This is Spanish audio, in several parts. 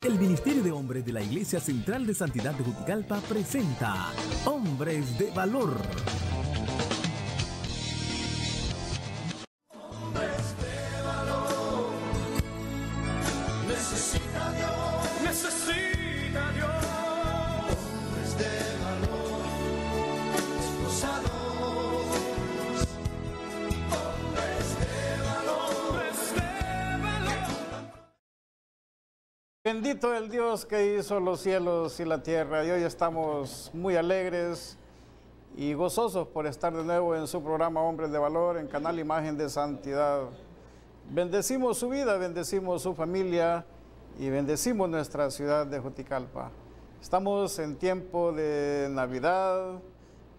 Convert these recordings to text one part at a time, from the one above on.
El Ministerio de Hombres de la Iglesia Central de Santidad de Juticalpa presenta Hombres de Valor. Hombres de valor, necesita Dios, necesita Dios. Hombres de valor, esposados. Hombres de valor, hombres de valor. Bendito el Dios que hizo los cielos y la tierra, y hoy estamos muy alegres y gozosos por estar de nuevo en su programa Hombres de Valor en Canal Imagen de Santidad. Bendecimos su vida, bendecimos su familia y bendecimos nuestra ciudad de Juticalpa. Estamos en tiempo de Navidad,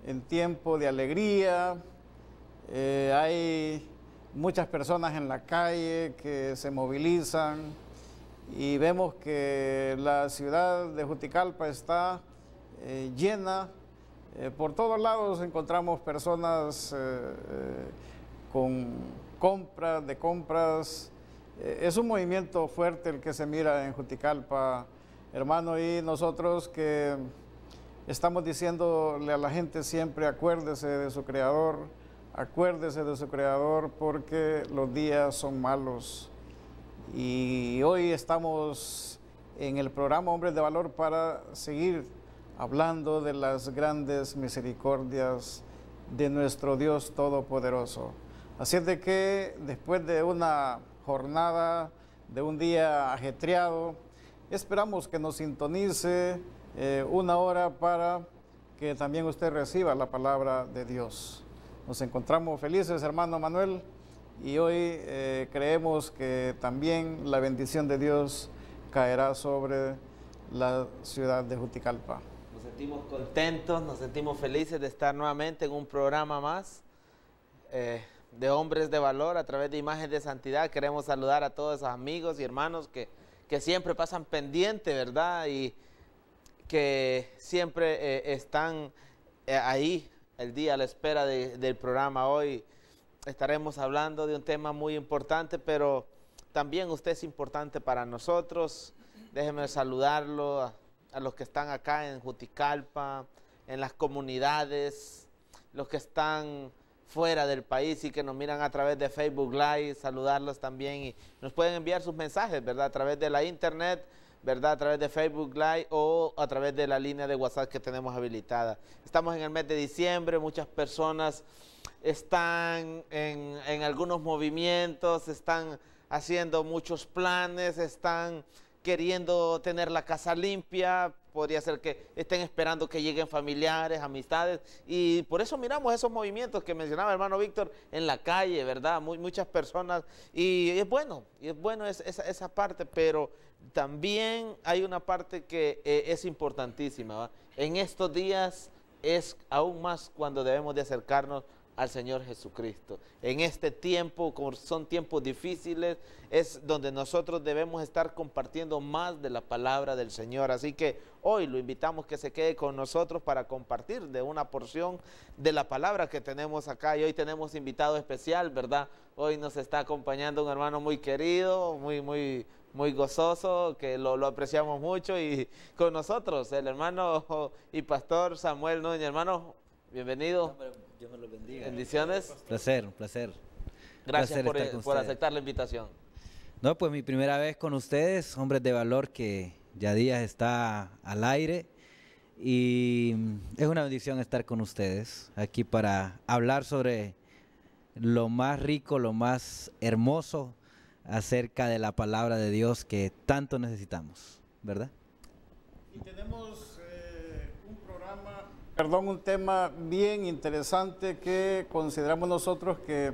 en tiempo de alegría. Hay muchas personas en la calle que se movilizan y vemos que la ciudad de Juticalpa está llena. Por todos lados encontramos personas con compras. Es un movimiento fuerte el que se mira en Juticalpa, hermano, y nosotros que estamos diciéndole a la gente siempre: acuérdese de su Creador, porque los días son malos. Y hoy estamos en el programa Hombres de Valor para seguir hablando de las grandes misericordias de nuestro Dios Todopoderoso. Así es de que después de una jornada, de un día ajetreado, esperamos que nos sintonice una hora para que también usted reciba la palabra de Dios. Nos encontramos felices, hermano Manuel, y hoy creemos que también la bendición de Dios caerá sobre la ciudad de Juticalpa. Nos sentimos contentos, nos sentimos felices de estar nuevamente en un programa más de Hombres de Valor a través de Imagen de Santidad. Queremos saludar a todos esos amigos y hermanos que siempre pasan pendiente, ¿verdad? Y que siempre están ahí el día a la espera del programa. Hoy estaremos hablando de un tema muy importante, pero también usted es importante para nosotros. Déjenme saludarlo a los que están acá en Juticalpa, en las comunidades, los que están fuera del país y que nos miran a través de Facebook Live, saludarlos también, y nos pueden enviar sus mensajes, ¿verdad? A través de la internet, ¿verdad? A través de Facebook Live o a través de la línea de WhatsApp que tenemos habilitada. Estamos en el mes de diciembre, muchas personas están en algunos movimientos, están haciendo muchos planes, están queriendo tener la casa limpia. Podría ser que estén esperando que lleguen familiares, amistades, y por eso miramos esos movimientos que mencionaba el hermano Víctor en la calle, ¿verdad? Muchas personas, y es bueno esa parte, pero también hay una parte que es importantísima, ¿va? En estos días es aún más cuando debemos de acercarnos al Señor Jesucristo. En este tiempo, como son tiempos difíciles, es donde nosotros debemos estar compartiendo más de la palabra del Señor. Así que hoy lo invitamos que se quede con nosotros para compartir de una porción de la palabra que tenemos acá. Y hoy tenemos invitado especial, ¿verdad? Hoy nos está acompañando un hermano muy querido, muy gozoso, que lo apreciamos mucho, y con nosotros el hermano y pastor Samuel Núñez. Hermano, bienvenido. Dios me lo bendiga. Bendiciones. Un placer. Gracias Placer por aceptar la invitación. No, pues mi primera vez con ustedes, Hombres de Valor, que ya días está al aire, y es una bendición estar con ustedes aquí para hablar sobre lo más rico, lo más hermoso acerca de la palabra de Dios que tanto necesitamos, ¿verdad? Y tenemos un tema bien interesante que consideramos nosotros que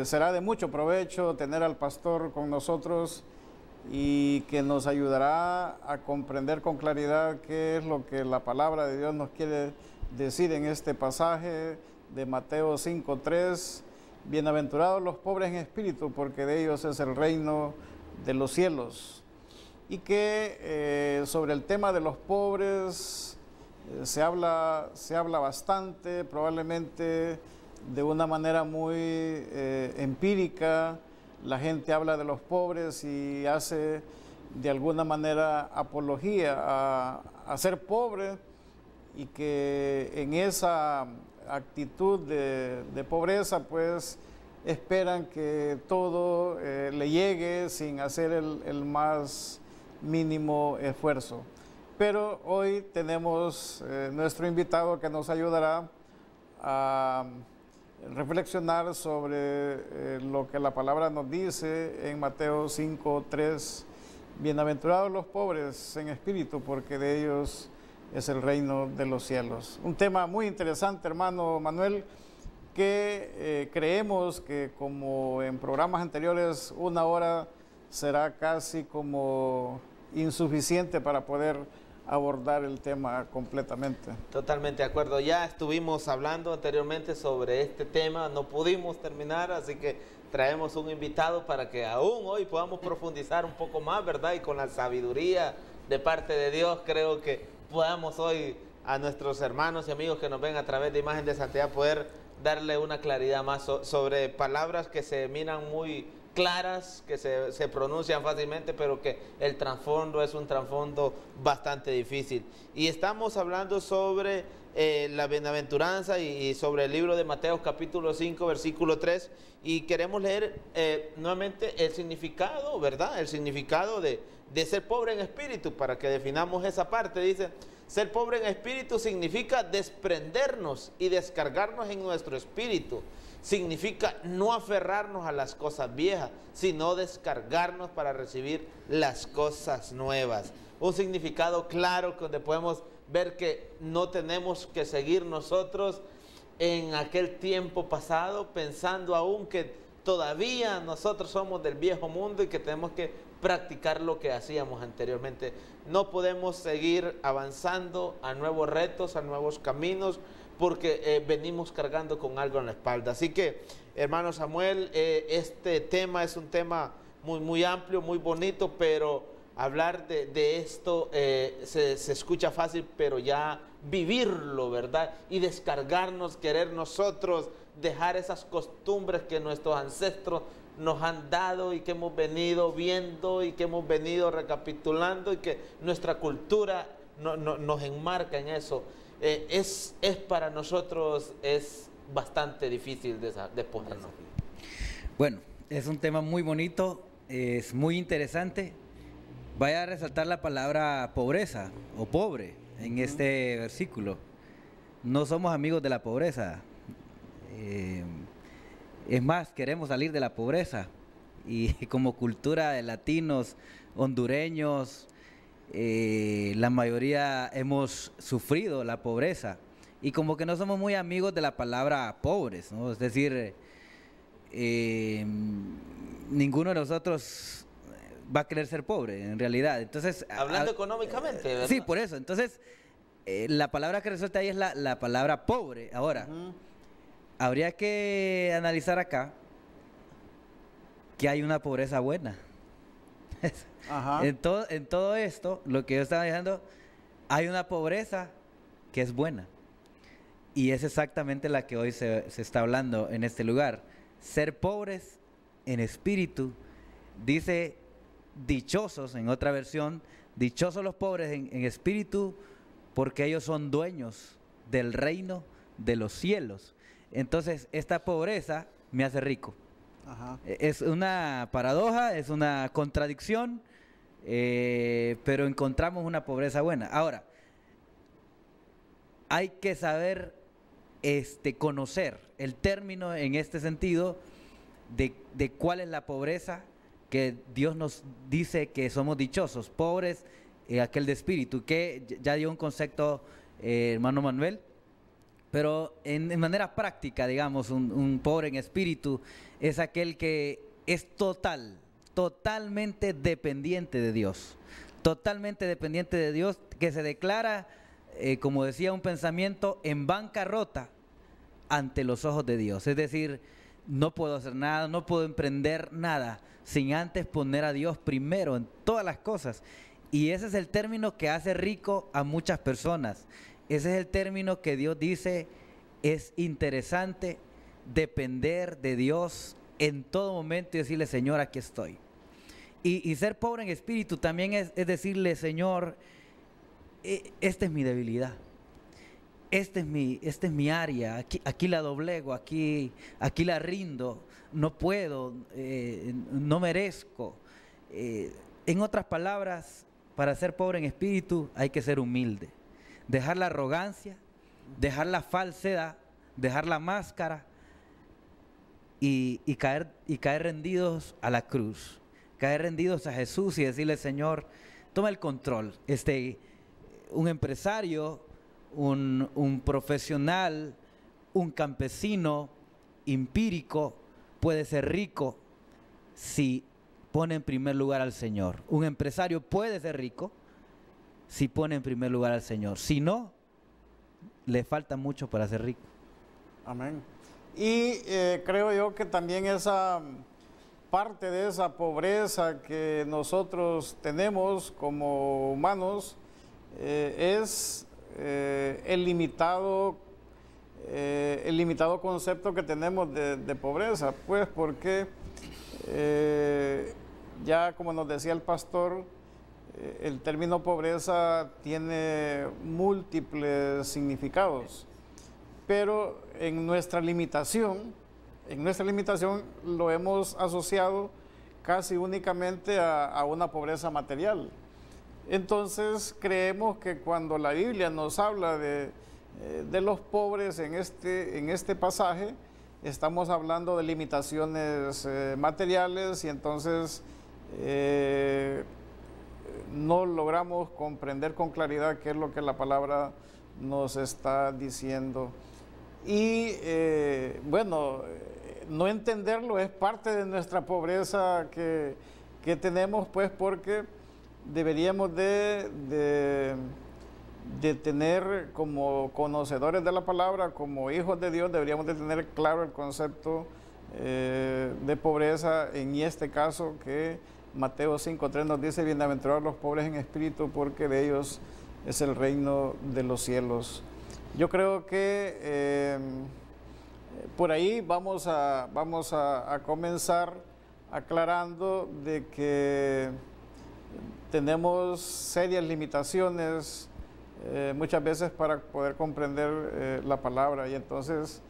será de mucho provecho tener al pastor con nosotros, y que nos ayudará a comprender con claridad qué es lo que la palabra de Dios nos quiere decir en este pasaje de Mateo 5:3. Bienaventurados los pobres en espíritu, porque de ellos es el reino de los cielos. Y que sobre el tema de los pobres se habla bastante, probablemente de una manera muy empírica. La gente habla de los pobres y hace de alguna manera apología a ser pobre, y que en esa actitud de pobreza pues esperan que todo le llegue sin hacer el más mínimo esfuerzo. Pero hoy tenemos nuestro invitado que nos ayudará a reflexionar sobre lo que la palabra nos dice en Mateo 5:3. Bienaventurados los pobres en espíritu, porque de ellos es el reino de los cielos. Un tema muy interesante, hermano Manuel, que creemos que, como en programas anteriores, 1 hora será casi como insuficiente para poder abordar el tema completamente. Totalmente de acuerdo. Ya estuvimos hablando anteriormente sobre este tema, no pudimos terminar, así que traemos un invitado para que aún hoy podamos profundizar un poco más, ¿verdad? Y con la sabiduría de parte de Dios, creo que podamos hoy a nuestros hermanos y amigos que nos ven a través de Imagen de Santidad poder darle una claridad más sobre palabras que se miran muy claras, que se pronuncian fácilmente, pero que el trasfondo es un trasfondo bastante difícil. Y estamos hablando sobre la bienaventuranza y sobre el libro de Mateo capítulo 5 versículo 3, y queremos leer nuevamente el significado, ¿verdad? El significado de ser pobre en espíritu, para que definamos esa parte. Dice: ser pobre en espíritu significa desprendernos y descargarnos en nuestro espíritu. Significa no aferrarnos a las cosas viejas, sino descargarnos para recibir las cosas nuevas. Un significado claro donde podemos ver que no tenemos que seguir nosotros en aquel tiempo pasado pensando aún que todavía nosotros somos del viejo mundo y que tenemos que practicar lo que hacíamos anteriormente. No podemos seguir avanzando a nuevos retos, a nuevos caminos, porque venimos cargando con algo en la espalda. Así que, hermano Samuel, este tema es un tema muy amplio, muy bonito, pero hablar de esto se escucha fácil, pero ya vivirlo, ¿verdad? Y descargarnos, querer nosotros dejar esas costumbres que nuestros ancestros nos han dado y que hemos venido viendo y que hemos venido recapitulando, y que nuestra cultura nos enmarca en eso. Es para nosotros es bastante difícil despojarnos. Bueno, es un tema muy bonito, es muy interesante. Vaya a resaltar la palabra pobreza o pobre en este versículo. No somos amigos de la pobreza. Es más, queremos salir de la pobreza. Y como cultura de latinos, hondureños, la mayoría hemos sufrido la pobreza. Y como que no somos muy amigos de la palabra pobres, ¿no? Es decir, ninguno de nosotros va a querer ser pobre, en realidad. Entonces, hablando económicamente, ¿verdad? Sí, por eso. Entonces, la palabra que resulta ahí es la palabra pobre. Ahora, habría que analizar acá que hay una pobreza buena. Ajá. En todo esto, lo que yo estaba diciendo, hay una pobreza que es buena. Y es exactamente la que hoy se está hablando en este lugar. Ser pobres en espíritu, dice dichosos en otra versión, dichosos los pobres en espíritu, porque ellos son dueños del reino de los cielos. Entonces, esta pobreza me hace rico. Ajá. Es una paradoja, es una contradicción, pero encontramos una pobreza buena. Ahora, hay que saber conocer el término en este sentido de cuál es la pobreza que Dios nos dice que somos dichosos, pobres, aquel de espíritu, que ya dio un concepto hermano Manuel. Pero en manera práctica, digamos, un pobre en espíritu es aquel que es totalmente dependiente de Dios. Totalmente dependiente de Dios, que se declara, como decía un pensamiento, en bancarrota ante los ojos de Dios. Es decir, no puedo hacer nada, no puedo emprender nada sin antes poner a Dios primero en todas las cosas. Y ese es el término que hace rico a muchas personas. Ese es el término que Dios dice: es interesante depender de Dios en todo momento y decirle: Señor, aquí estoy. Y ser pobre en espíritu también es decirle, Señor, esta es mi debilidad. Esta es mi área, aquí la doblego, aquí la rindo, no puedo, no merezco. En otras palabras, para ser pobre en espíritu hay que ser humilde. Dejar la arrogancia, dejar la falsedad, dejar la máscara y caer rendidos a la cruz. Caer rendidos a Jesús y decirle, Señor, toma el control. Un empresario, un profesional, un campesino empírico puede ser rico si pone en primer lugar al Señor. Un empresario puede ser rico si pone en primer lugar al Señor. Si no, le falta mucho para ser rico. Amén. Y creo yo que también esa parte de esa pobreza que nosotros tenemos como humanos es el limitado concepto que tenemos de pobreza, pues porque ya como nos decía el pastor, el término pobreza tiene múltiples significados, pero en nuestra limitación lo hemos asociado casi únicamente a una pobreza material. Entonces creemos que cuando la Biblia nos habla de los pobres en este pasaje, estamos hablando de limitaciones materiales y entonces no logramos comprender con claridad qué es lo que la palabra nos está diciendo. Y bueno, no entenderlo es parte de nuestra pobreza que tenemos, pues porque deberíamos de tener, como conocedores de la palabra, como hijos de Dios, deberíamos de tener claro el concepto de pobreza, en este caso que Mateo 5:3 nos dice, bienaventurados los pobres en espíritu, porque de ellos es el reino de los cielos. Yo creo que por ahí vamos a comenzar aclarando de que tenemos serias limitaciones muchas veces para poder comprender la palabra y entonces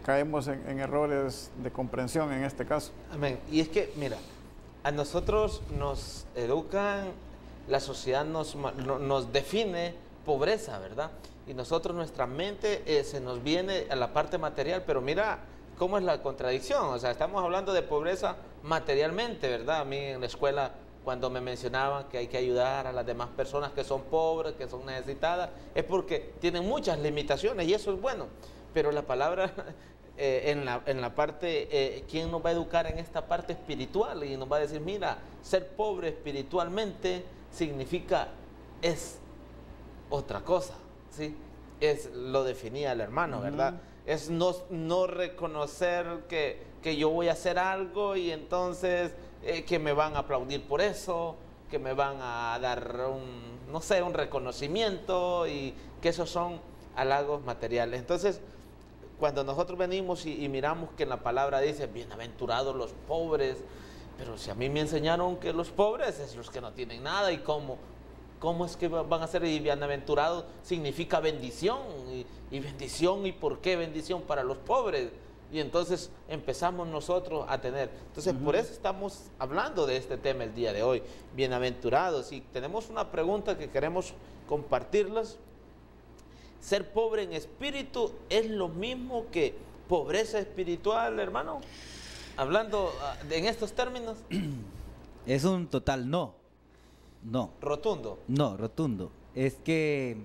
caemos en errores de comprensión en este caso. Amén. Y es que, mira, a nosotros nos educan, la sociedad nos define pobreza, ¿verdad? Y nosotros, nuestra mente se nos viene a la parte material, pero mira cómo es la contradicción. O sea, estamos hablando de pobreza materialmente, ¿verdad? A mí en la escuela, cuando me mencionaban que hay que ayudar a las demás personas que son pobres, que son necesitadas, es porque tienen muchas limitaciones y eso es bueno. Pero la palabra, en la parte, ¿quién nos va a educar en esta parte espiritual? Y nos va a decir, mira, ser pobre espiritualmente significa, es otra cosa, ¿sí? Lo definía el hermano, ¿verdad? Es no reconocer que yo voy a hacer algo y entonces que me van a aplaudir por eso, que me van a dar un reconocimiento y que esos son halagos materiales. Entonces, cuando nosotros venimos y miramos que en la palabra dice, bienaventurados los pobres, pero si a mí me enseñaron que los pobres es los que no tienen nada, y ¿cómo es que van a ser? Y bienaventurado significa bendición, y bendición, ¿y por qué bendición para los pobres? Y entonces empezamos nosotros a tener. Entonces, por eso estamos hablando de este tema el día de hoy, bienaventurados. Y tenemos una pregunta que queremos compartirles. ¿Ser pobre en espíritu es lo mismo que pobreza espiritual, hermano? Hablando en estos términos. Es un total no. No. Rotundo. No, rotundo. Es que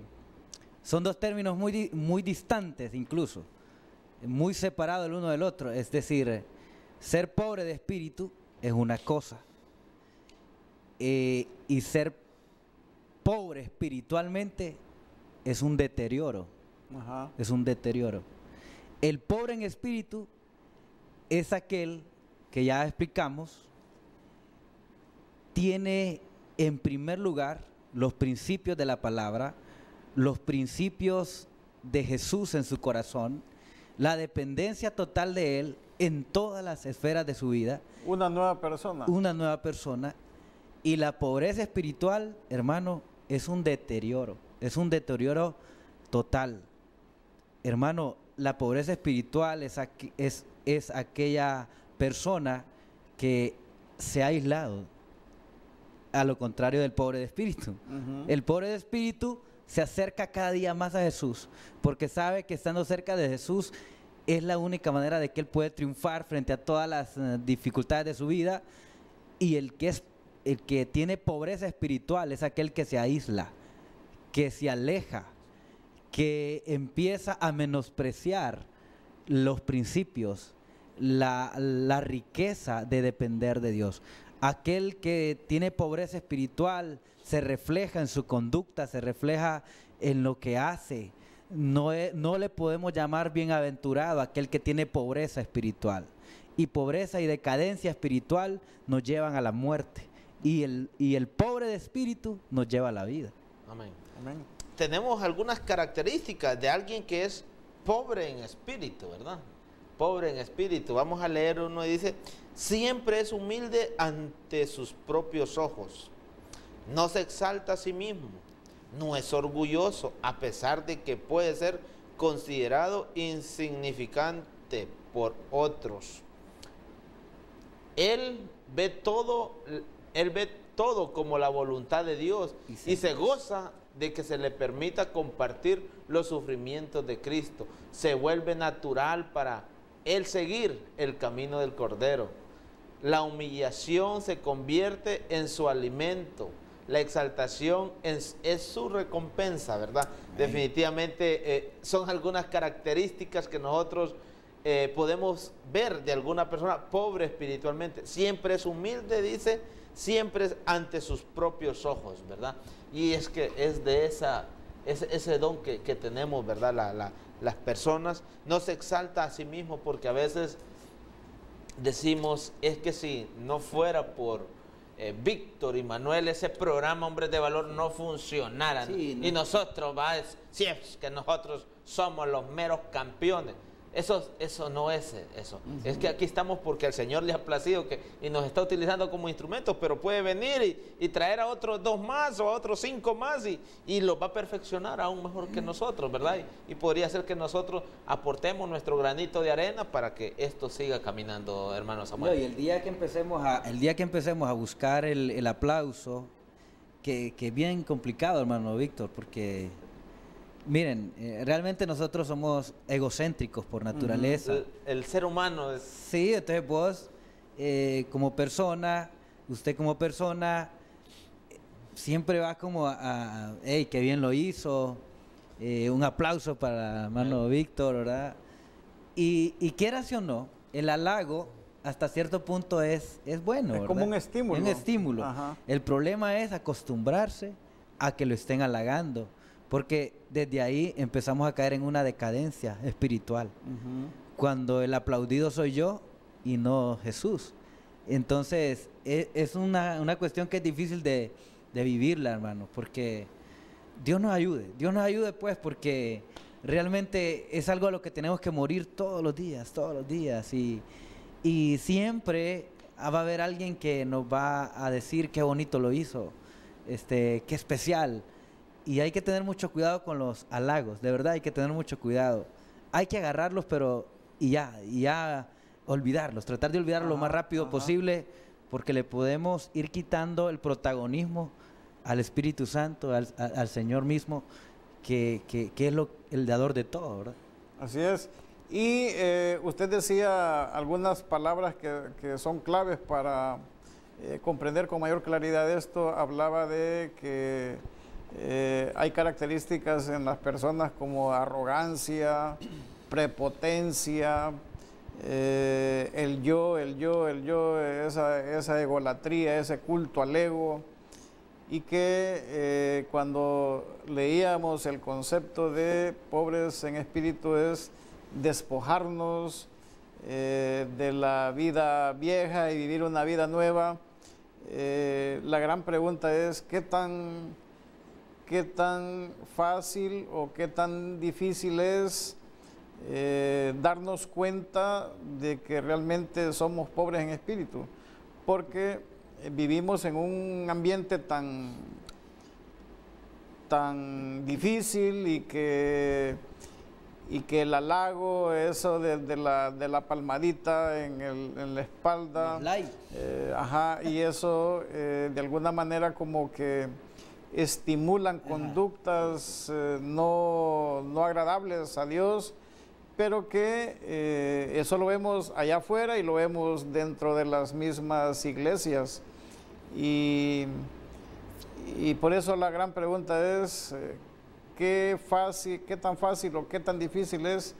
son dos términos muy distantes incluso, muy separados el uno del otro. Es decir, ser pobre de espíritu es una cosa y ser pobre espiritualmente es un deterioro. Ajá. Es un deterioro. El pobre en espíritu es aquel que ya explicamos, tiene en primer lugar los principios de la palabra, los principios de Jesús en su corazón, la dependencia total de Él en todas las esferas de su vida. Una nueva persona. Una nueva persona. Y la pobreza espiritual, hermano, es un deterioro total. Hermano, la pobreza espiritual es aquella persona que se ha aislado, a lo contrario del pobre de espíritu. El pobre de espíritu se acerca cada día más a Jesús, porque sabe que estando cerca de Jesús es la única manera de que él puede triunfar frente a todas las dificultades de su vida. Y el que tiene pobreza espiritual es aquel que se aísla, que se aleja, que empieza a menospreciar los principios, la riqueza de depender de Dios. Aquel que tiene pobreza espiritual se refleja en su conducta, se refleja en lo que hace. No le podemos llamar bienaventurado a aquel que tiene pobreza espiritual. Y pobreza y decadencia espiritual nos llevan a la muerte. Y el pobre de espíritu nos lleva a la vida. Amén. Amén. Tenemos algunas características de alguien que es pobre en espíritu, ¿verdad? Pobre en espíritu. Vamos a leer uno y dice: siempre es humilde ante sus propios ojos. No se exalta a sí mismo. No es orgulloso, a pesar de que puede ser considerado insignificante por otros. Él ve todo como la voluntad de Dios y se goza de que se le permita compartir los sufrimientos de Cristo. Se vuelve natural para él seguir el camino del Cordero. La humillación se convierte en su alimento. La exaltación es su recompensa, ¿verdad? Definitivamente son algunas características que nosotros podemos ver de alguna persona pobre espiritualmente. Siempre es humilde, dice, siempre es ante sus propios ojos, ¿verdad? Y es que es de ese don que tenemos, ¿verdad? Las personas. No se exalta a sí mismo, porque a veces decimos, es que si no fuera por Víctor y Manuel, ese programa Hombres de Valor no funcionara. Sí, ¿no? Y nosotros, si es que nosotros somos los meros campeones. Eso no es eso. Es que aquí estamos porque al Señor le ha placido y nos está utilizando como instrumentos, pero puede venir y traer a otros 2 más o a otros 5 más y los va a perfeccionar aún mejor que nosotros, ¿verdad? Y podría ser que nosotros aportemos nuestro granito de arena para que esto siga caminando, hermano Samuel. No, y el día que empecemos a buscar el aplauso, que es bien complicado, hermano Víctor, porque miren, realmente nosotros somos egocéntricos por naturaleza. El ser humano es... Sí, entonces vos como persona, usted como persona, siempre va como hey, qué bien lo hizo, un aplauso para hermano Víctor, ¿verdad? Y quieras o no, el halago hasta cierto punto es bueno, Es ¿verdad? como un estímulo. Un estímulo. Ajá. El problema es acostumbrarse a que lo estén halagando, porque desde ahí empezamos a caer en una decadencia espiritual. Cuando el aplaudido soy yo y no Jesús. Entonces, es una cuestión que es difícil de vivirla, hermano, porque Dios nos ayude pues, porque realmente es algo a lo que tenemos que morir todos los días, y siempre va a haber alguien que nos va a decir qué bonito lo hizo, qué especial. Y hay que tener mucho cuidado con los halagos, de verdad hay que tener mucho cuidado. Hay que agarrarlos, pero y ya olvidarlos, tratar de olvidarlos lo más rápido posible, porque le podemos ir quitando el protagonismo al Espíritu Santo, al Señor mismo, que es el dador de todo, ¿verdad? Así es. Y usted decía algunas palabras que son claves para comprender con mayor claridad esto. Hablaba de que hay características en las personas como arrogancia, prepotencia, el yo, esa egolatría, ese culto al ego, y que cuando leíamos el concepto de pobres en espíritu es despojarnos de la vida vieja y vivir una vida nueva. La gran pregunta es qué tan fácil o qué tan difícil es darnos cuenta de que realmente somos pobres en espíritu, porque vivimos en un ambiente tan difícil y que el halago, eso de la palmadita en la espalda, y eso de alguna manera como que estimulan conductas no agradables a Dios, pero que eso lo vemos allá afuera y lo vemos dentro de las mismas iglesias. Y por eso la gran pregunta es, ¿qué tan fácil o qué tan difícil es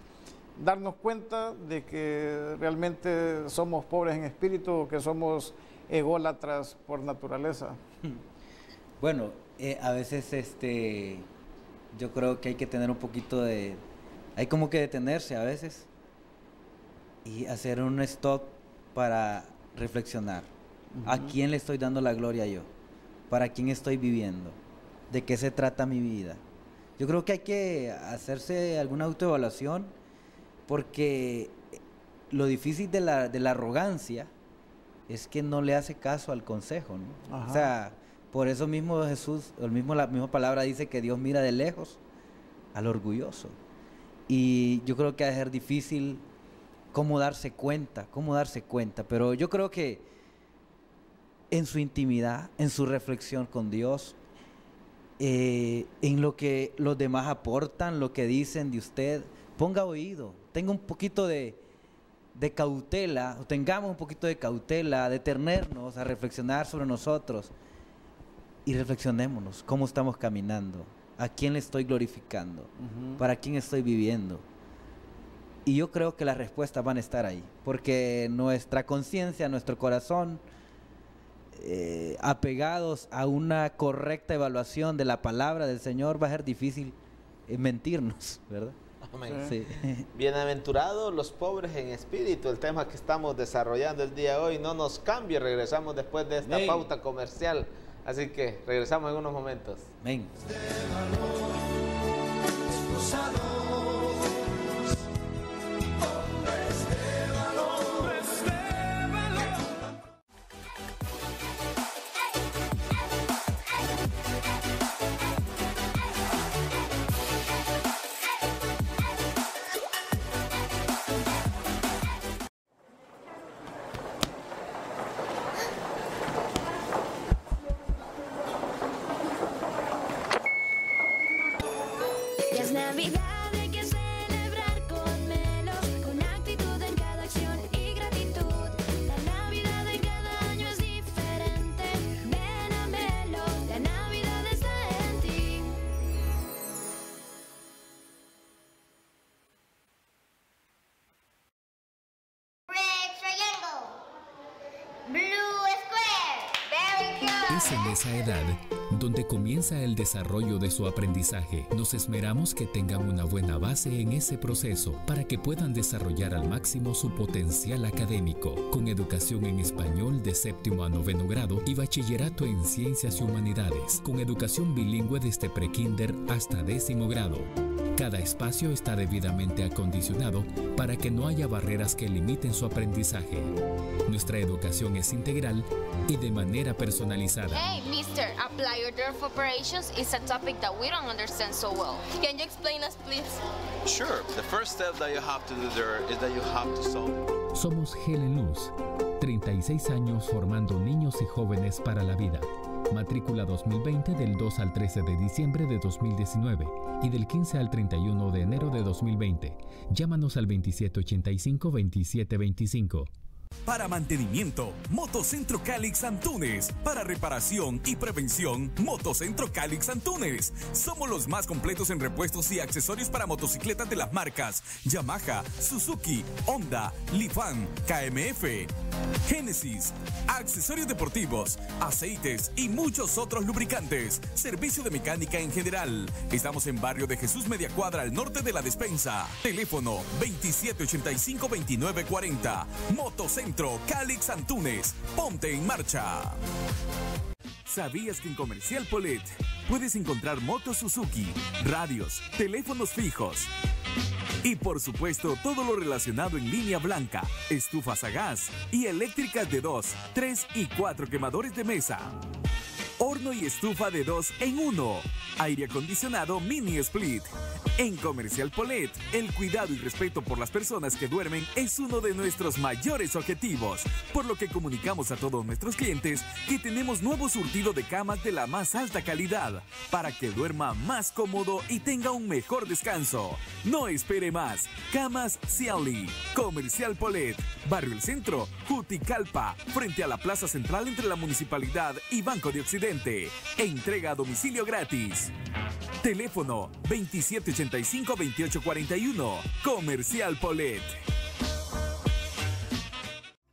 darnos cuenta de que realmente somos pobres en espíritu o que somos ególatras por naturaleza? Bueno, a veces yo creo que hay que tener un poquito hay como que detenerse a veces y hacer un stop para reflexionar. ¿A quién le estoy dando la gloria yo? ¿Para quién estoy viviendo? ¿De qué se trata mi vida? Yo creo que hay que hacerse alguna autoevaluación, porque lo difícil de la arrogancia es que no le hace caso al consejo, ¿no? O sea, por eso mismo Jesús, la misma palabra dice que Dios mira de lejos al orgulloso. Y yo creo que ha de ser difícil cómo darse cuenta, pero yo creo que en su intimidad, en su reflexión con Dios, en lo que los demás aportan, lo que dicen de usted, ponga oído, tenga un poquito de cautela, o tengamos un poquito de cautela, detenernos a reflexionar sobre nosotros y reflexionémonos cómo estamos caminando, a quién le estoy glorificando, para quién estoy viviendo. Y yo creo que las respuestas van a estar ahí, porque nuestra conciencia, nuestro corazón, apegados a una correcta evaluación de la palabra del Señor, va a ser difícil mentirnos, ¿verdad? Amén. Sí. Bienaventurados los pobres en espíritu, el tema que estamos desarrollando el día de hoy. No nos cambie, regresamos después de esta pauta comercial, así que regresamos en unos momentos. Amén. Es Navidad, hay que celebrar con melos, con actitud en cada acción y gratitud. La Navidad en cada año es diferente. Ven a Melo, la Navidad está en ti. Red triangle, blue square, very good. Es en esa edad donde comienza el desarrollo de su aprendizaje. Nos esmeramos que tengan una buena base en ese proceso para que puedan desarrollar al máximo su potencial académico, con educación en español de 7º a 9º grado y bachillerato en ciencias y humanidades, con educación bilingüe desde prekinder hasta 10º grado. Cada espacio está debidamente acondicionado para que no haya barreras que limiten su aprendizaje. Nuestra educación es integral y de manera personalizada. Hey, mister, applier of operations is a topic that we don't understand so well. Can you explain us, please? Sure. The first step that you have to do there is that you have to solve. Somos Helen Luz, 36 años formando niños y jóvenes para la vida. Matrícula 2020 del 2 al 13 de diciembre de 2019 y del 15 al 31 de enero de 2020. Llámanos al 2785-2725. Para mantenimiento, Motocentro Calix Antunes. Para reparación y prevención, Motocentro Calix Antunes. Somos los más completos en repuestos y accesorios para motocicletas de las marcas Yamaha, Suzuki, Honda, Lifan, KMF, Genesis, accesorios deportivos, aceites y muchos otros lubricantes. Servicio de mecánica en general. Estamos en Barrio de Jesús, media cuadra al norte de la despensa. Teléfono 2785-2940. Motocentro Calix Antunes. Ponte en marcha. ¿Sabías que en Comercial Polet puedes encontrar motos Suzuki, radios, teléfonos fijos, Y por supuesto, todo lo relacionado en línea blanca, estufas a gas y eléctricas de 2, 3 y 4 quemadores de mesa. Horno y estufa de 2 en 1. Aire acondicionado mini split. En Comercial Polet, el cuidado y respeto por las personas que duermen es uno de nuestros mayores objetivos, por lo que comunicamos a todos nuestros clientes que tenemos nuevo surtido de camas de la más alta calidad, para que duerma más cómodo y tenga un mejor descanso. No espere más. Camas Ciali. Comercial Polet, Barrio El Centro, Juticalpa, frente a la Plaza Central entre la Municipalidad y Banco de Occidente. Entrega a domicilio gratis. Teléfono 2785-2841. Comercial Polet.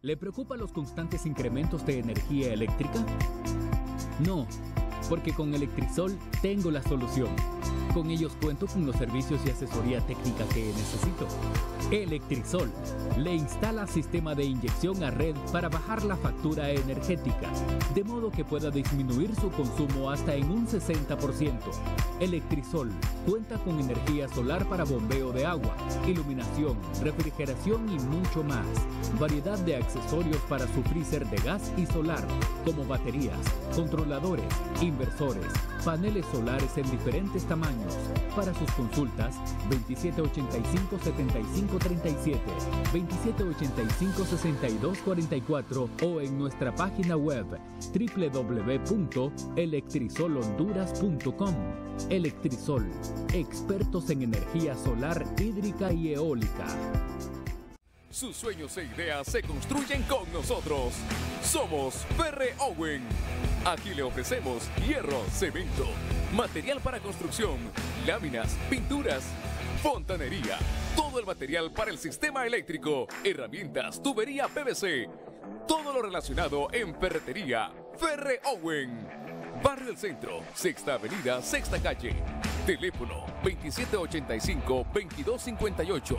¿Le preocupan los constantes incrementos de energía eléctrica? No, porque con Electrisol tengo la solución. Con ellos cuento con los servicios y asesoría técnica que necesito. Electrisol le instala sistema de inyección a red para bajar la factura energética, de modo que pueda disminuir su consumo hasta en un 60%. Electrisol cuenta con energía solar para bombeo de agua, iluminación, refrigeración y mucho más. Variedad de accesorios para su freezer de gas y solar, como baterías, controladores, inversores, paneles solares en diferentes tamaños. Para sus consultas, 2785-7537, 2785-6244 o en nuestra página web www.electrisolhonduras.com. Electrisol, expertos en energía solar, hídrica y eólica. Sus sueños e ideas se construyen con nosotros. Somos Ferre Owen. Aquí le ofrecemos hierro, cemento, material para construcción, láminas, pinturas, fontanería, todo el material para el sistema eléctrico, herramientas, tubería PVC, todo lo relacionado en ferretería. Ferre Owen. Barrio El Centro, Sexta Avenida, Sexta Calle. Teléfono 2785-2258.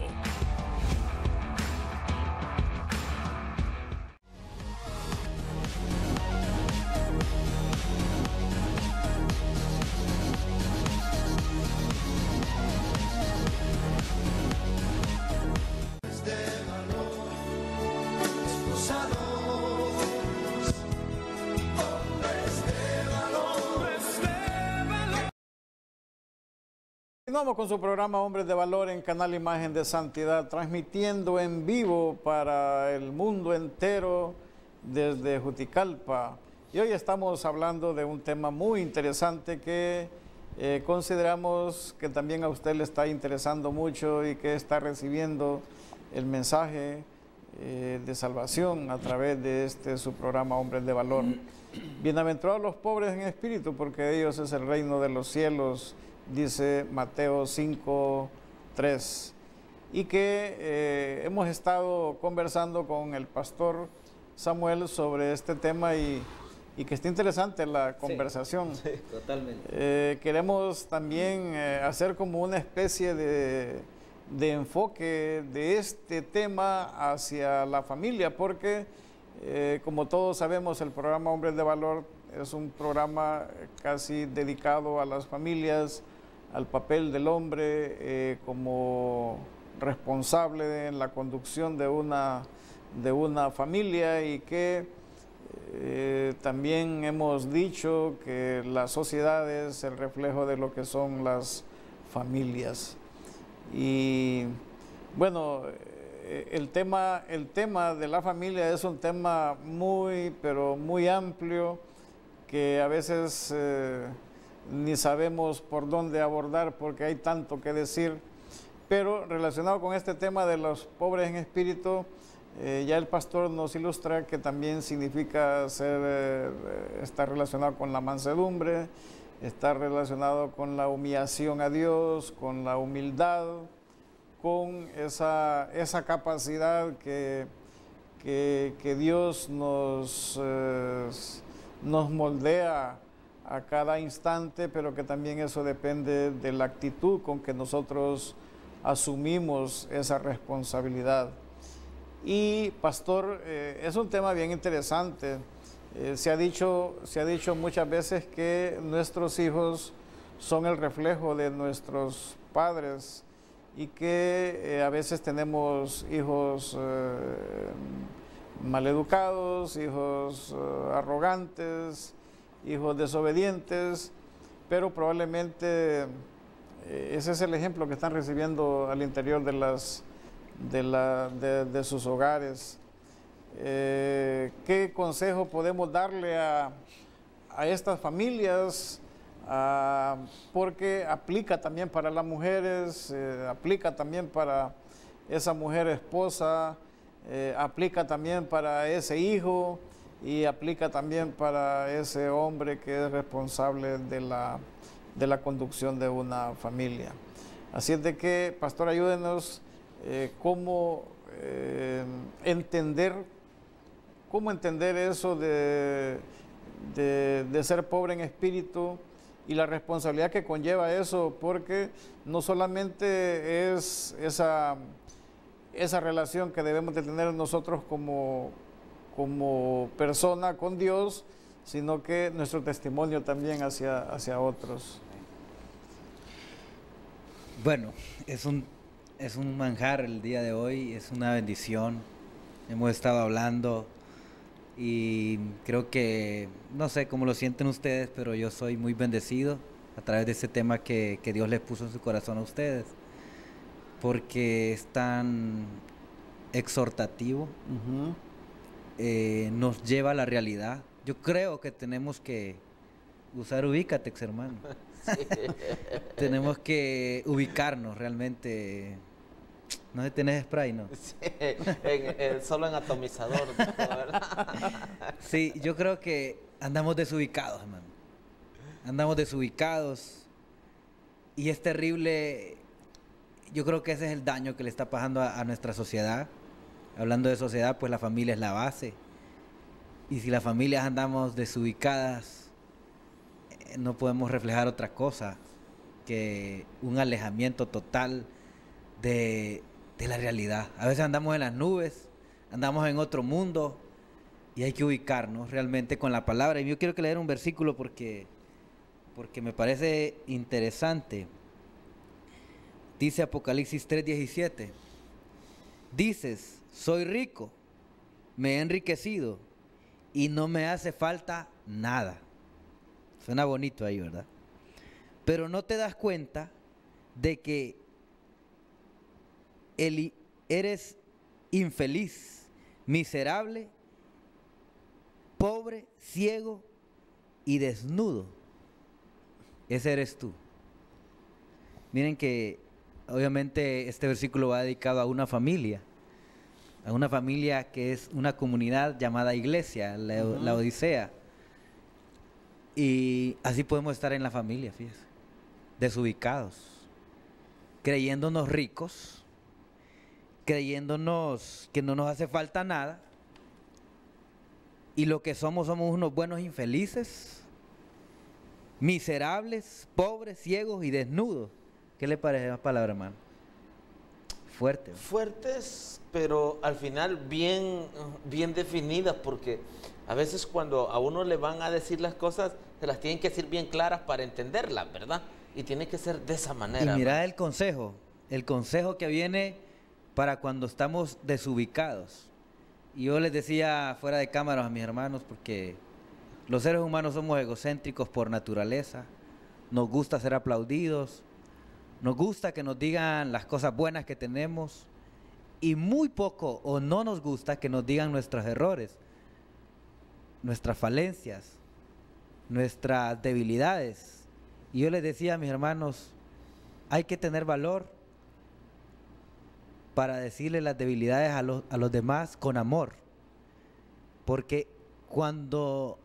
Continuamos con su programa Hombres de Valor en Canal Imagen de Santidad, transmitiendo en vivo para el mundo entero desde Juticalpa. Y hoy estamos hablando de un tema muy interesante que consideramos que también a usted le está interesando mucho y que está recibiendo el mensaje de salvación a través de su programa Hombres de Valor. Bienaventurados los pobres en espíritu, porque de ellos es el reino de los cielos, dice Mateo 5:3, y que hemos estado conversando con el pastor Samuel sobre este tema y que está interesante la conversación. Sí, totalmente. Queremos también hacer como una especie de enfoque de este tema hacia la familia, porque como todos sabemos, el programa Hombres de Valor es un programa casi dedicado a las familias, al papel del hombre como responsable en la conducción de una familia, y que también hemos dicho que la sociedad es el reflejo de lo que son las familias. Y bueno, el tema de la familia es un tema pero muy amplio, que a veces ni sabemos por dónde abordar porque hay tanto que decir, pero relacionado con este tema de los pobres en espíritu, ya el pastor nos ilustra que también significa estar relacionado con la mansedumbre, está relacionado con la humillación a Dios, con la humildad, con esa capacidad que Dios nos moldea a cada instante, pero que también eso depende de la actitud con que nosotros asumimos esa responsabilidad. Y pastor, es un tema bien interesante. Se ha dicho muchas veces que nuestros hijos son el reflejo de nuestros padres, y que a veces tenemos hijos maleducados, hijos arrogantes, hijos desobedientes, pero probablemente ese es el ejemplo que están recibiendo al interior de sus hogares. ¿Qué consejo podemos darle a estas familias? Porque aplica también para las mujeres, aplica también para esa mujer esposa, aplica también para ese hijo y aplica también para ese hombre que es responsable de la conducción de una familia. Así es de que, pastor, ayúdenos cómo entender eso de ser pobre en espíritu y la responsabilidad que conlleva eso, porque no solamente es esa relación que debemos de tener nosotros como persona con Dios, sino que nuestro testimonio también hacia otros. Bueno, es un manjar el día de hoy, es una bendición. Hemos estado hablando y creo que, no sé cómo lo sienten ustedes, pero yo soy muy bendecido a través de ese tema que Dios les puso en su corazón a ustedes, porque es tan exhortativo, nos lleva a la realidad. Yo creo que tenemos que usar Ubícatex, hermano. Sí. Tenemos que ubicarnos realmente. No sé, tenés spray, ¿no? Sí, solo en atomizador, ¿verdad? Sí, yo creo que andamos desubicados, hermano. Andamos desubicados y es terrible. Yo creo que ese es el daño que le está pasando a nuestra sociedad. Hablando de sociedad, pues la familia es la base. Y si las familias andamos desubicadas, no podemos reflejar otra cosa que un alejamiento total de la realidad. A veces andamos en las nubes, andamos en otro mundo y hay que ubicarnos realmente con la palabra. Y yo quiero que leer un versículo porque me parece interesante. Dice Apocalipsis 3:17. Dices, soy rico, me he enriquecido y no me hace falta nada. Suena bonito ahí, ¿verdad? Pero no te das cuenta de que eres infeliz, miserable, pobre, ciego y desnudo. Ese eres tú. Miren que obviamente este versículo va dedicado a una familia que es una comunidad llamada iglesia, la Odisea. Y así podemos estar en la familia, fíjense, desubicados, creyéndonos ricos, creyéndonos que no nos hace falta nada, y lo que somos unos buenos infelices, miserables, pobres, ciegos y desnudos. ¿Qué le parece la palabra, hermano? Fuerte. Fuertes, pero al final bien definidas, porque a veces cuando a uno le van a decir las cosas, se las tienen que decir bien claras para entenderlas, ¿verdad? Y tiene que ser de esa manera. Y mira el consejo que viene para cuando estamos desubicados. Y yo les decía fuera de cámaras a mis hermanos, porque los seres humanos somos egocéntricos por naturaleza, nos gusta ser aplaudidos, nos gusta que nos digan las cosas buenas que tenemos y muy poco o no nos gusta que nos digan nuestros errores, nuestras falencias, nuestras debilidades. Y yo les decía a mis hermanos, hay que tener valor para decirle las debilidades a los demás con amor, porque cuando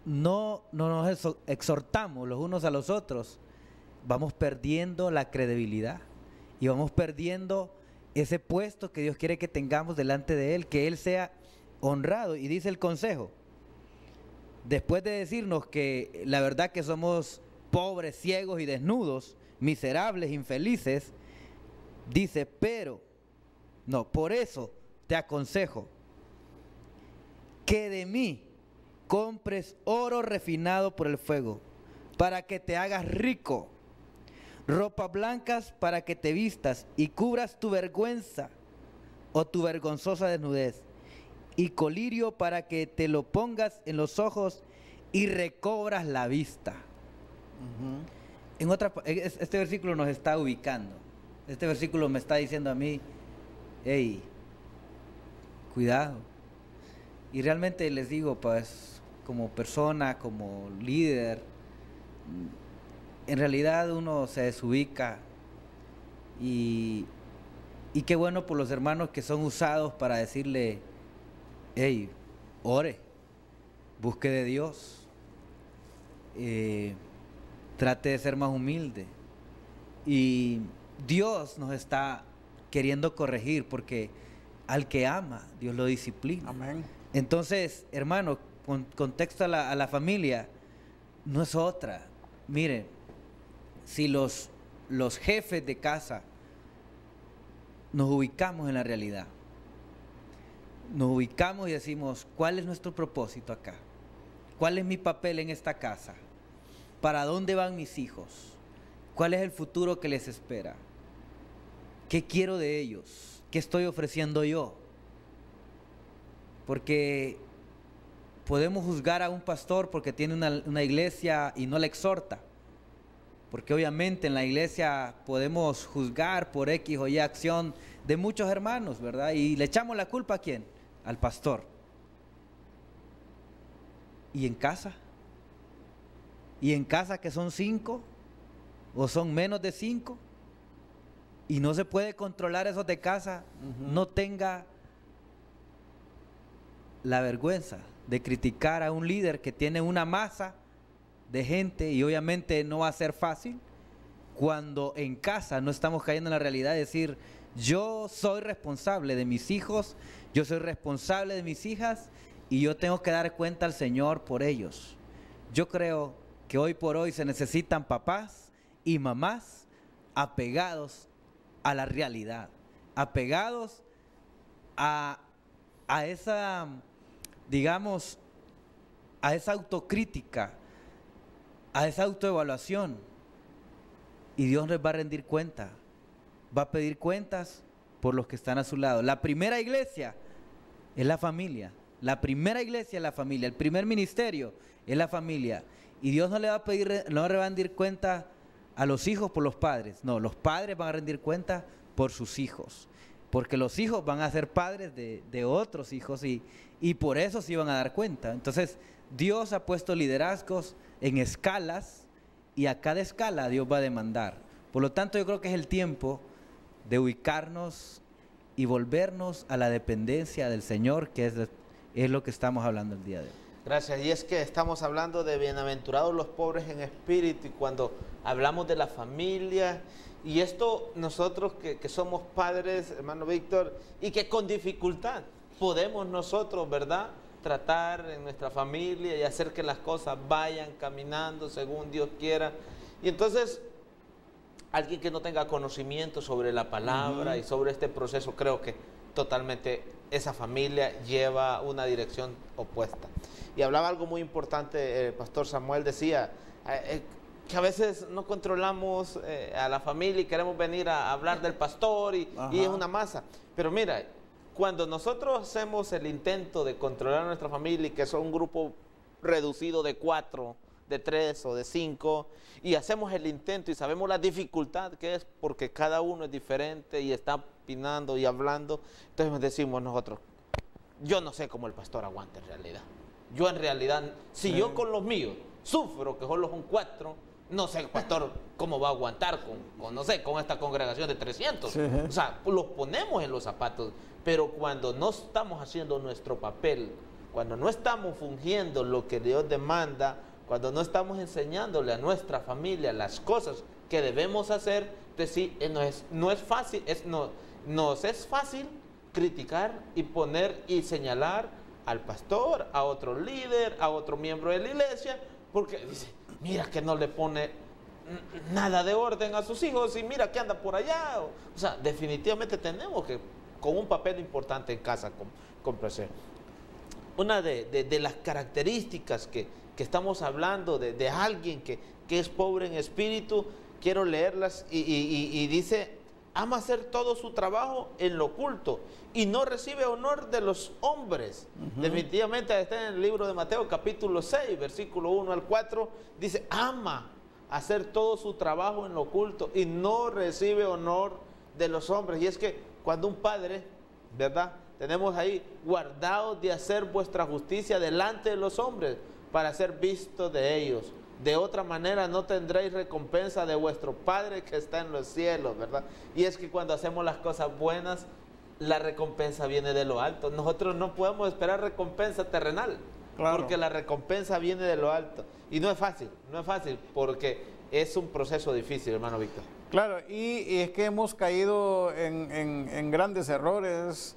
no nos exhortamos los unos a los otros, vamos perdiendo la credibilidad y vamos perdiendo ese puesto que Dios quiere que tengamos delante de Él, que Él sea honrado. Y dice el consejo, después de decirnos que la verdad que somos pobres, ciegos y desnudos, miserables, infelices, dice, por eso te aconsejo que de mí compres oro refinado por el fuego, para que te hagas rico, ropas blancas para que te vistas y cubras tu vergüenza o tu vergonzosa desnudez, y colirio para que te lo pongas en los ojos y recobras la vista. Este versículo nos está ubicando. Este versículo me está diciendo a mí, hey, cuidado. Y realmente les digo, pues, como persona, como líder, en realidad uno se desubica. Y qué bueno por los hermanos que son usados para decirle, hey, ore, busque de Dios, trate de ser más humilde. Y Dios nos está queriendo corregir, porque al que ama, Dios lo disciplina. Amén. Entonces, hermano, con contexto a la familia, no es otra. Miren, si los jefes de casa nos ubicamos en la realidad, nos ubicamos y decimos, ¿cuál es nuestro propósito acá? ¿Cuál es mi papel en esta casa? ¿Para dónde van mis hijos? ¿Cuál es el futuro que les espera? ¿Qué quiero de ellos? ¿Qué estoy ofreciendo yo? Porque podemos juzgar a un pastor porque tiene una iglesia y no la exhorta. Porque obviamente en la iglesia podemos juzgar por X o Y acción de muchos hermanos, ¿verdad? Y le echamos la culpa ¿a quién? Al pastor. ¿Y en casa? ¿Y en casa que son 5? ¿O son menos de 5? Y no se puede controlar esos de casa. No tenga la vergüenza de criticar a un líder que tiene una masa de gente, y obviamente no va a ser fácil cuando en casa no estamos cayendo en la realidad de decir, yo soy responsable de mis hijos, yo soy responsable de mis hijas y yo tengo que dar cuenta al Señor por ellos. Yo creo que hoy por hoy se necesitan papás y mamás apegados a la realidad, apegados a esa, digamos, a esa autocrítica, a esa autoevaluación. Y Dios les va a rendir cuenta, va a pedir cuentas por los que están a su lado. La primera iglesia es la familia, la primera iglesia es la familia, el primer ministerio es la familia. Y Dios no le va a pedir, no le va a rendir cuenta a los hijos por los padres, no, los padres van a rendir cuenta por sus hijos, porque los hijos van a ser padres de otros hijos y por eso sí van a dar cuenta. Entonces Dios ha puesto liderazgos en escalas y a cada escala Dios va a demandar. Por lo tanto, yo creo que es el tiempo de ubicarnos y volvernos a la dependencia del Señor, que es lo que estamos hablando el día de hoy. Gracias. Y es que estamos hablando de bienaventurados los pobres en espíritu, y cuando hablamos de la familia, y esto nosotros que somos padres, hermano Víctor, y que con dificultad podemos nosotros, ¿verdad?, tratar en nuestra familia y hacer que las cosas vayan caminando según Dios quiera. Y entonces, alguien que no tenga conocimiento sobre la palabra y sobre este proceso, creo que totalmente esa familia lleva una dirección opuesta. Y hablaba algo muy importante, el pastor Samuel decía que a veces no controlamos a la familia y queremos venir a hablar del pastor y es una masa. Pero mira, cuando nosotros hacemos el intento de controlar a nuestra familia, y que son un grupo reducido de 4, de 3 o de 5, y hacemos el intento y sabemos la dificultad que es porque cada uno es diferente y está opinando y hablando, entonces decimos nosotros, yo no sé cómo el pastor aguanta en realidad. Yo en realidad, si yo con los míos sufro, que solo son 4, no sé el pastor cómo va a aguantar no sé, con esta congregación de 300. O sea, los ponemos en los zapatos, pero cuando no estamos haciendo nuestro papel, cuando no estamos fungiendo lo que Dios demanda, cuando no estamos enseñándole a nuestra familia las cosas que debemos hacer, entonces sí, no es fácil, nos es fácil criticar y poner y señalar al pastor, a otro líder, a otro miembro de la iglesia, porque dice, mira que no le pone nada de orden a sus hijos y mira que anda por allá. O sea, definitivamente tenemos que, con un papel importante en casa, complacer. Una de las características que estamos hablando de alguien que es pobre en espíritu, quiero leerlas y dice, ama hacer todo su trabajo en lo oculto y no recibe honor de los hombres. Definitivamente está en el libro de Mateo capítulo 6, versículo 1 al 4, dice, ama hacer todo su trabajo en lo oculto y no recibe honor de los hombres. Y es que cuando un padre, ¿verdad? Tenemos ahí, guardaos de hacer vuestra justicia delante de los hombres para ser vistos de ellos. De otra manera no tendréis recompensa de vuestro Padre que está en los cielos, ¿verdad? Y es que cuando hacemos las cosas buenas, la recompensa viene de lo alto. Nosotros no podemos esperar recompensa terrenal, claro, porque la recompensa viene de lo alto. Y no es fácil, porque es un proceso difícil, hermano Víctor. Claro, y es que hemos caído en grandes errores.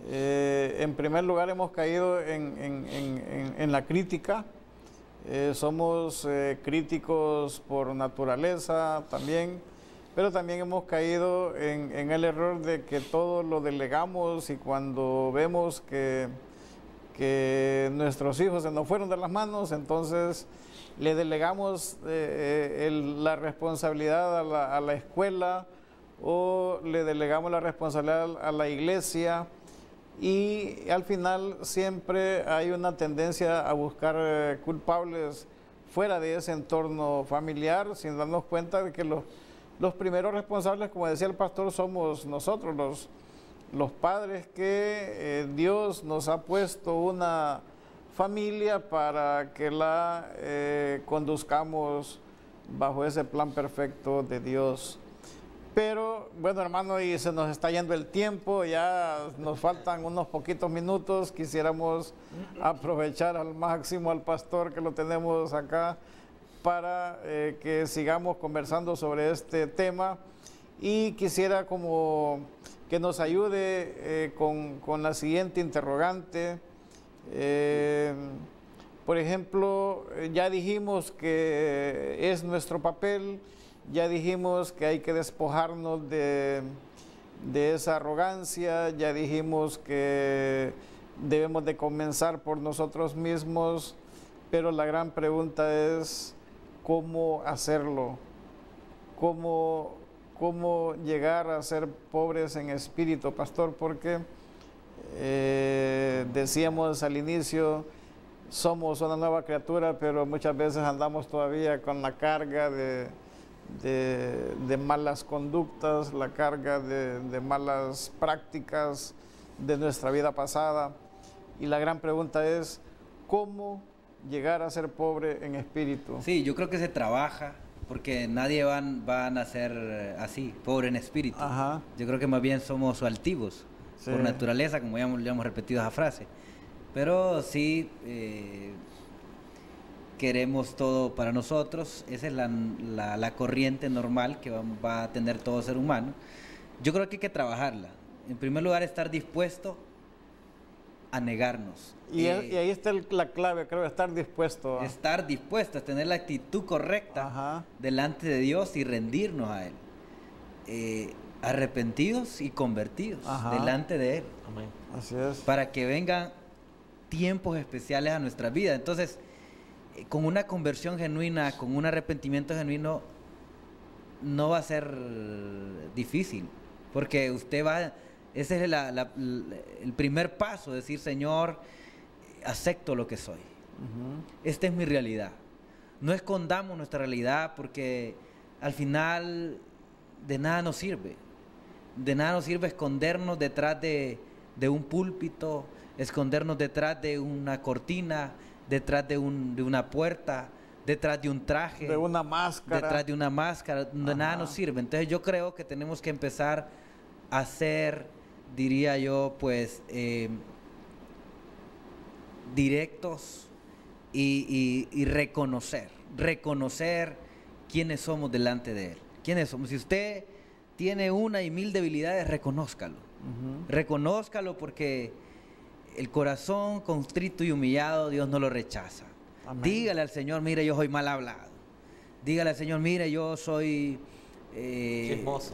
En primer lugar, hemos caído en la crítica. Somos críticos por naturaleza también, pero también hemos caído en el error de que todo lo delegamos, y cuando vemos que nuestros hijos se nos fueron de las manos, entonces le delegamos la responsabilidad a la escuela, o le delegamos la responsabilidad a la iglesia. Y al final siempre hay una tendencia a buscar culpables fuera de ese entorno familiar, sin darnos cuenta de que los primeros responsables, como decía el pastor, somos nosotros, los padres, que Dios nos ha puesto una familia para que la conduzcamos bajo ese plan perfecto de Dios. Pero bueno, hermano, y se nos está yendo el tiempo, ya nos faltan unos poquitos minutos. Quisiéramos aprovechar al máximo al pastor que lo tenemos acá para que sigamos conversando sobre este tema, y quisiera como que nos ayude con la siguiente interrogante. Por ejemplo, ya dijimos que es nuestro papel. Ya dijimos que hay que despojarnos de esa arrogancia, ya dijimos que debemos de comenzar por nosotros mismos, pero la gran pregunta es cómo hacerlo, cómo llegar a ser pobres en espíritu, pastor, porque decíamos al inicio, somos una nueva criatura, pero muchas veces andamos todavía con la carga de malas conductas, la carga de malas prácticas de nuestra vida pasada. Y la gran pregunta es, ¿cómo llegar a ser pobre en espíritu? Sí, yo creo que se trabaja, porque nadie va a nacer así, pobre en espíritu. Ajá. Yo creo que más bien somos altivos, sí, por naturaleza, como ya hemos repetido esa frase. Pero sí, queremos todo para nosotros. Esa es la corriente normal que va a tener todo ser humano. Yo creo que hay que trabajarla. En primer lugar, estar dispuesto a negarnos. Y ahí está la clave, creo, estar dispuesto. Estar dispuesto a tener la actitud correcta, ajá, delante de Dios y rendirnos a Él. Arrepentidos y convertidos, ajá, delante de Él. Amén. Así es. Para que vengan tiempos especiales a nuestra vida. Entonces, con una conversión genuina, con un arrepentimiento genuino, no va a ser difícil, porque usted va, ese es el primer paso, decir, Señor, acepto lo que soy. Esta es mi realidad. No escondamos nuestra realidad, porque al final de nada nos sirve. De nada nos sirve escondernos detrás de un púlpito, escondernos detrás de una cortina, detrás de una puerta, detrás de un traje, de una máscara, detrás de una máscara, donde nada nos sirve. Entonces yo creo que tenemos que empezar a ser, diría yo, pues, directos y reconocer quiénes somos delante de Él. ¿Quiénes somos? Si usted tiene 1 y 1000 debilidades, reconózcalo. Reconózcalo, porque el corazón contrito y humillado, Dios no lo rechaza. Amén. Dígale al Señor, mire, yo soy mal hablado. Dígale al Señor, mire, yo soy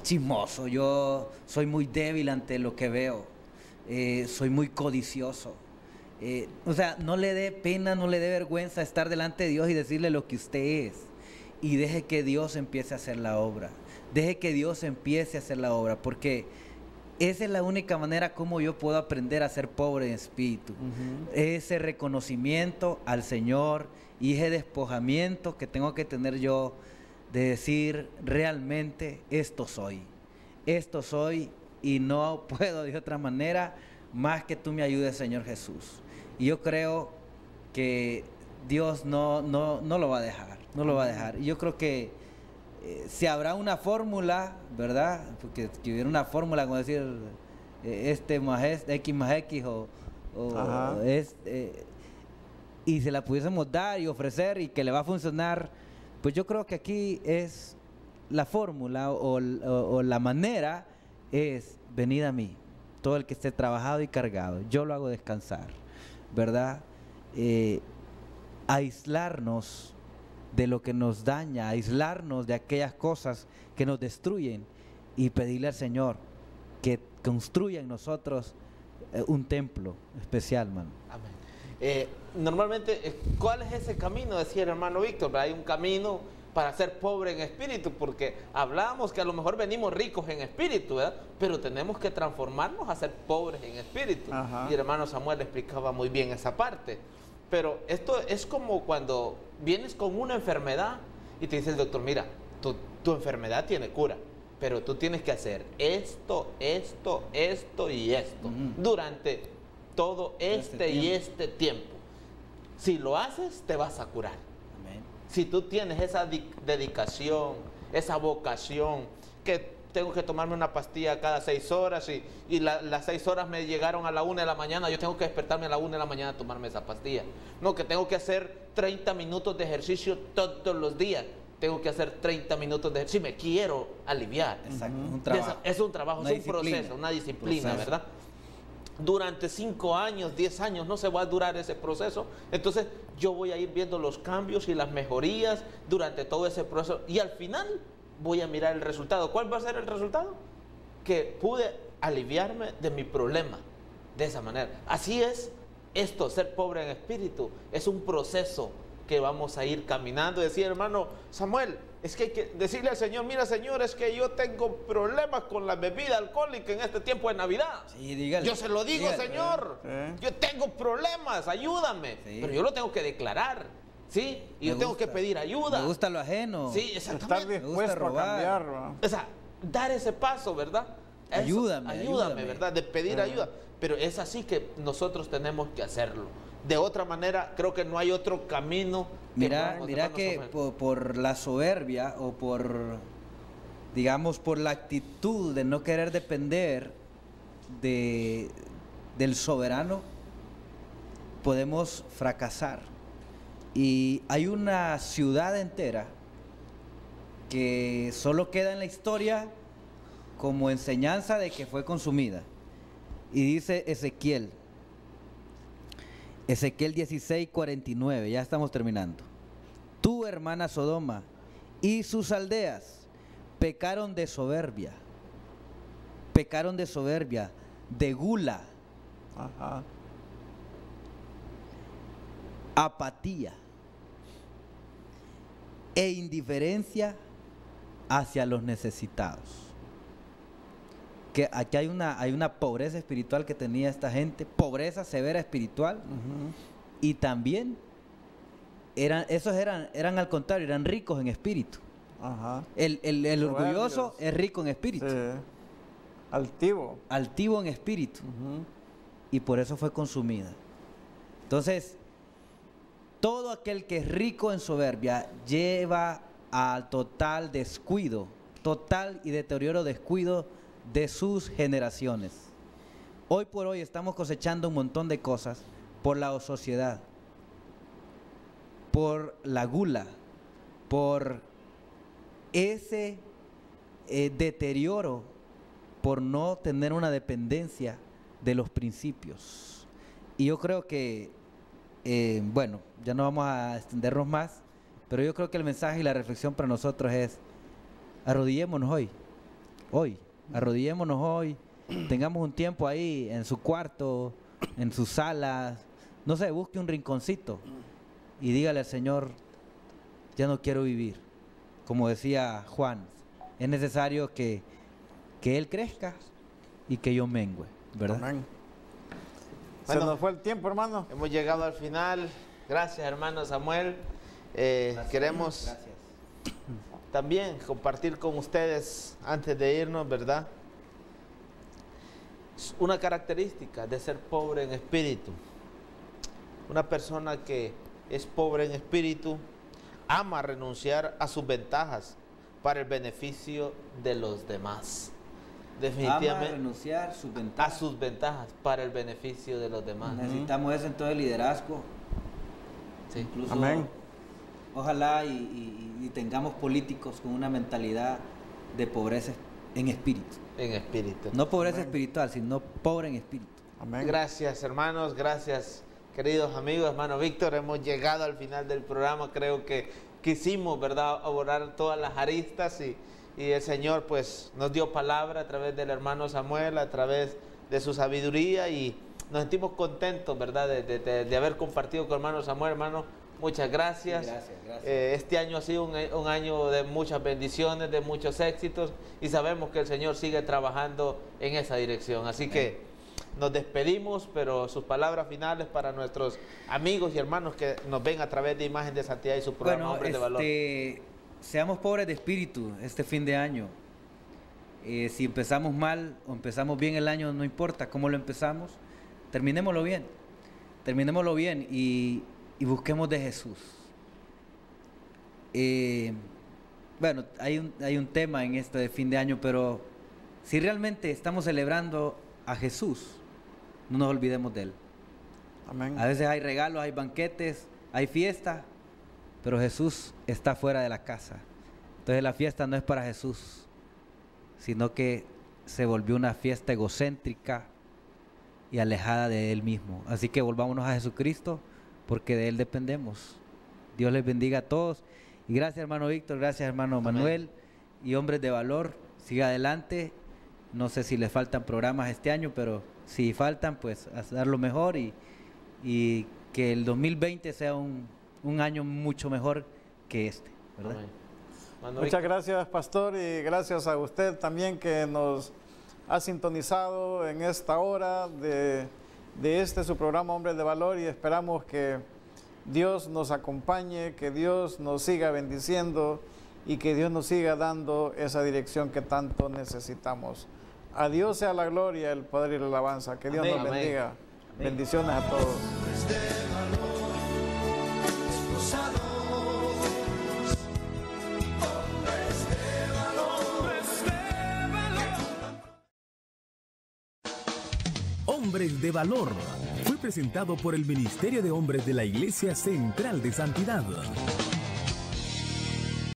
chismoso. Yo soy muy débil ante lo que veo. Soy muy codicioso. O sea, no le dé pena, no le dé vergüenza estar delante de Dios y decirle lo que usted es. y deje que Dios empiece a hacer la obra. Deje que Dios empiece a hacer la obra, porque esa es la única manera como yo puedo aprender a ser pobre en espíritu. Ese reconocimiento al Señor y ese despojamiento que tengo que tener yo de decir realmente esto soy y no puedo de otra manera más que tú me ayudes, Señor Jesús. Y yo creo que Dios no lo va a dejar, no lo va a dejar. Y yo creo que si habrá una fórmula, ¿verdad? Porque si hubiera una fórmula, como decir, más X más X y se la pudiésemos dar y ofrecer y que le va a funcionar, pues yo creo que aquí es la fórmula o la manera es: venid a mí, todo el que esté trabajado y cargado, yo lo hago descansar, ¿verdad? Aislarnos de lo que nos daña, aislarnos de aquellas cosas que nos destruyen y pedirle al Señor que construya en nosotros un templo especial, hermano. Amén. Normalmente, ¿cuál es ese camino? Decía el hermano Víctor, ¿verdad? Hay un camino para ser pobre en espíritu, porque hablábamos que a lo mejor venimos ricos en espíritu, ¿verdad? Pero tenemos que transformarnos a ser pobres en espíritu. Y el hermano Samuel explicaba muy bien esa parte. Pero esto es como cuando vienes con una enfermedad y te dice el doctor: mira, tu enfermedad tiene cura, pero tú tienes que hacer esto y esto durante todo este tiempo. Si lo haces, te vas a curar. Amén. Si tú tienes esa dedicación, esa vocación, que tengo que tomarme una pastilla cada 6 horas y las 6 horas me llegaron a la 1 de la mañana, yo tengo que despertarme a la 1 de la mañana a tomarme esa pastilla. No, que tengo que hacer 30 minutos de ejercicio todos los días. Tengo que hacer 30 minutos de ejercicio. Si me quiero aliviar. Exacto, Es un trabajo, una es un proceso, una disciplina, ¿verdad? Durante 5 años, 10 años no se va a durar ese proceso. Entonces yo voy a ir viendo los cambios y las mejorías durante todo ese proceso y al final voy a mirar el resultado. ¿Cuál va a ser el resultado? Que pude aliviarme de mi problema de esa manera. Así es esto, ser pobre en espíritu. Es un proceso que vamos a ir caminando. Decía hermano Samuel, es que hay que decirle al Señor: mira, Señor, es que yo tengo problemas con la bebida alcohólica en este tiempo de Navidad. Sí, dígale. Yo se lo digo, dígale, Señor, yo tengo problemas, ayúdame. Sí. Pero yo lo tengo que declarar, ¿sí? Y yo tengo que pedir ayuda. Me gusta lo ajeno. Sí, Estar exactamente. dispuesto a cambiar, ¿no? O sea, dar ese paso, ¿verdad? Eso, ayúdame, ¿verdad? De pedir ayuda. Pero es así que nosotros tenemos que hacerlo. De otra manera, creo que no hay otro camino. Mira que por la soberbia o digamos, por la actitud de no querer depender del soberano, podemos fracasar. Y hay una ciudad entera que solo queda en la historia como enseñanza de que fue consumida. Y dice Ezequiel 16:49, ya estamos terminando. Tú, hermana Sodoma, y sus aldeas pecaron de soberbia, de gula, apatía e indiferencia hacia los necesitados. Que aquí hay una pobreza espiritual que tenía esta gente, pobreza severa espiritual, y también eran al contrario, eran ricos en espíritu. El orgulloso es rico en espíritu. Sí. Altivo en espíritu. Y por eso fue consumida. Entonces, todo aquel que es rico en soberbia lleva al total descuido, total y deterioro descuido de sus generaciones. Hoy por hoy estamos cosechando un montón de cosas por la sociedad, por la gula, por ese deterioro, por no tener una dependencia de los principios. Y yo creo que, bueno, ya no vamos a extendernos más, pero yo creo que el mensaje y la reflexión para nosotros es: arrodillémonos hoy. Arrodillémonos hoy, tengamos un tiempo ahí en su cuarto, en su sala, no sé, busque un rinconcito y dígale al Señor: ya no quiero vivir, como decía Juan, es necesario que Él crezca y que yo mengüe, ¿verdad? Amén. Bueno, Se nos fue el tiempo, hermano. Hemos llegado al final. Gracias, hermano Samuel. Queremos también compartir con ustedes, antes de irnos, ¿verdad? Una característica de ser pobre en espíritu. Una persona que es pobre en espíritu ama renunciar a sus ventajas para el beneficio de los demás. Definitivamente. Ama renunciar a sus ventajas para el beneficio de los demás. Necesitamos eso en todo el liderazgo. Sí. Incluso, Amén. ojalá y tengamos políticos con una mentalidad de pobreza en espíritu. En espíritu. No pobreza espiritual, sino pobre en espíritu. Amén. Gracias, hermanos. Gracias, queridos amigos. Hermano Víctor, hemos llegado al final del programa. Creo que quisimos, ¿verdad?, abordar todas las aristas y el Señor pues nos dio palabra a través del hermano Samuel, a través de su sabiduría, y nos sentimos contentos, ¿verdad?, de haber compartido con hermano Samuel. Hermano, muchas gracias. Sí, gracias. Este año ha sido un año de muchas bendiciones, de muchos éxitos, y sabemos que el Señor sigue trabajando en esa dirección. Así que nos despedimos, pero sus palabras finales para nuestros amigos y hermanos que nos ven a través de Imagen de Santidad y su programa Hombres de Valor. Seamos pobres de espíritu este fin de año. Si empezamos mal o empezamos bien el año, no importa cómo lo empezamos, terminémoslo bien. Terminémoslo bien y busquemos de Jesús. Bueno, hay un tema en esto de fin de año, pero si realmente estamos celebrando a Jesús, no nos olvidemos de Él. Amén. A veces hay regalos, hay banquetes, hay fiestas, pero Jesús está fuera de la casa. Entonces la fiesta no es para Jesús, sino que se volvió una fiesta egocéntrica y alejada de Él mismo. Así que volvámonos a Jesucristo, porque de Él dependemos. Dios les bendiga a todos. Y gracias, hermano Víctor, gracias, hermano Manuel, y Hombres de Valor. Siga adelante. No sé si les faltan programas este año, pero si faltan, pues a dar lo mejor y que el 2020 sea un año mucho mejor que este, ¿verdad? Muchas gracias, pastor, y gracias a usted también que nos ha sintonizado en esta hora de este su programa Hombres de Valor, y esperamos que Dios nos acompañe, que Dios nos siga bendiciendo y que Dios nos siga dando esa dirección que tanto necesitamos. A Dios sea la gloria, el poder y la alabanza. Que Dios nos bendiga. Amén. Bendiciones a todos. Hombres de Valor fue presentado por el Ministerio de Hombres de la Iglesia Central de Santidad.